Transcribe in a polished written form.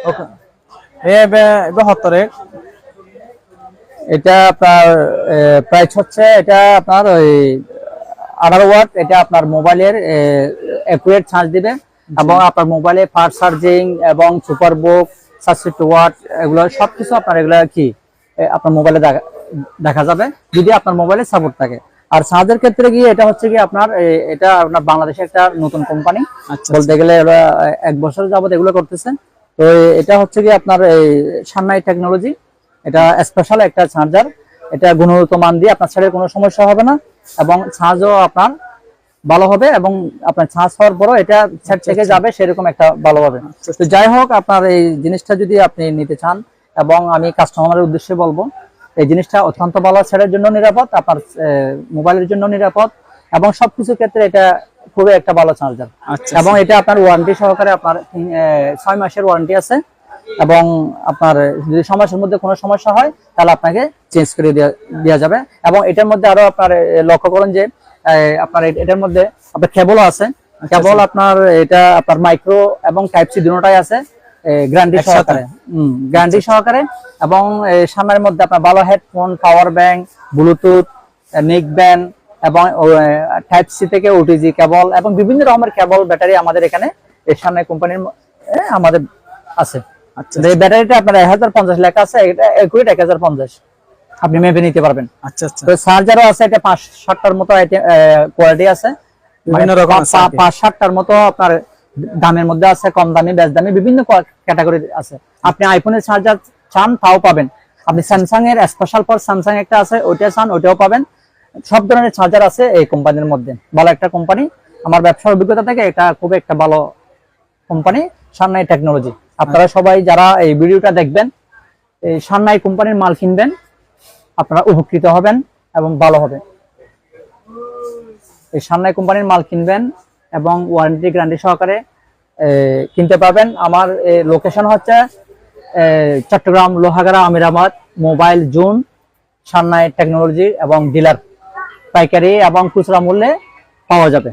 ওকে হত্তরে এটা আপনার প্রাইস হচ্ছে, এটা আপনার ওই 18 ওয়াট। এটা আপনার মোবাইলের অ্যাকুরেট চার্জ দিবে এবং আপনার মোবাইলে ফাস্ট চার্জিং এবং সুপার বুক 67 ওয়াট এগুলো সবকিছু আপনার এগুলো কি আপনার মোবাইলে দেখা যাবে যদি আপনার মোবাইলে সাপোর্ট থাকে। আর চার্জের ক্ষেত্রে গিয়ে এটা হচ্ছে কি আপনার এটা আপনার বাংলাদেশের একটা নতুন কোম্পানি, বলতে গেলে 1 বছর যাবত এগুলো করতেছে। তো এটা হচ্ছে কি আপনার এই সানরাইজ টেকনোলজি, এটা স্পেশাল একটা চার্জার। এটা গুণগত মান দিয়ে আপনার ছাড়ের কোনো সমস্যা হবে না এবং চার্জও আপনার ভালো হবে এবং আপনার চার্জ হওয়ার পরও এটা সেট থেকে যাবে সেরকম একটা ভালো হবে। তো যাই হোক, আপনার এই জিনিসটা যদি আপনি নিতে চান, এবং আমি কাস্টমারের উদ্দেশ্যে বলবো এই জিনিসটা অত্যন্ত ভালো, সেটের জন্য নিরাপদ, আপনার মোবাইলের জন্য নিরাপদ এবং সবকিছু ক্ষেত্রে এটা খুবই একটা ভালো চার্জার। এবং এটা আপনার ওয়ারেন্টি সহকারে, আপনার 6 মাসের ওয়ারেন্টি আছে এবং আপনার যদি সমস্যার মধ্যে কোনো সমস্যা হয় তাহলে আপনাকে চেঞ্জ করে দেওয়া যাবে। এবং এটার মধ্যে আরো আপনার লক্ষ্য করুন যে আপনার এটার মধ্যে আপনার কেবলও আছে। কেবল আপনার এটা আপনার মাইক্রো এবং টাইপ সি দুটোটাই আছে গ্যারান্টি সহকারে এবং সামনের মধ্যে আপনার ভালো headphone, power bank, Bluetooth, neck band এবং টাইপ সি থেকে ওটিজি কেবল এবং বিভিন্ন রকমের কেবল ব্যাটারি আমাদের এখানে সামনে কোম্পানির আমাদের আছে। আচ্ছা, এই ব্যাটারিটা আপনার 1050 লেখা আছে, এটা একুরেট 1050 আপনি মেপে নিতে পারবেন। আচ্ছা আচ্ছা। তো চার্জারও আছে, এটা 5-7টার মতো কোয়ালিটি আছে, বিভিন্ন রকম 5-7টার মতো আপনার দামের মধ্যে আছে, কম দামি, বেশ দামি, বিভিন্ন ক্যাটাগরি আছে। আপনি আইফোনের চার্জার চান তাও পাবেন, আপনি স্যামসাং এর স্পেশাল ফর স্যামসাং একটা আছে ওইটা চান ওইটাও পাবেন। সব ধরনের চার্জার আছে এই কোম্পানির মধ্যে। ভালো একটা কোম্পানি, আমার ব্যবসার অভিজ্ঞতা থেকে এটা খুব একটা ভালো কোম্পানি, সানরাইজ টেকনোলজি। আপনারা সবাই যারা এই ভিডিওটা দেখবেন এই সানরাইজ কোম্পানির মাল কিনবেন, আপনারা উপকৃত হবেন এবং ভালো হবে। এই সানরাইজ কোম্পানির মাল কিনবেন এবং ওয়ারেন্টি গ্যারান্টি সহকারে কিনতে পারবেন। আমার লোকেশন হচ্ছে Chattogram Lohagara Amirabad mobile zone, Sunrise Technology এবং ডিলার, পাইকারি এবং খুচরা মূল্যে পাওয়া যাবে।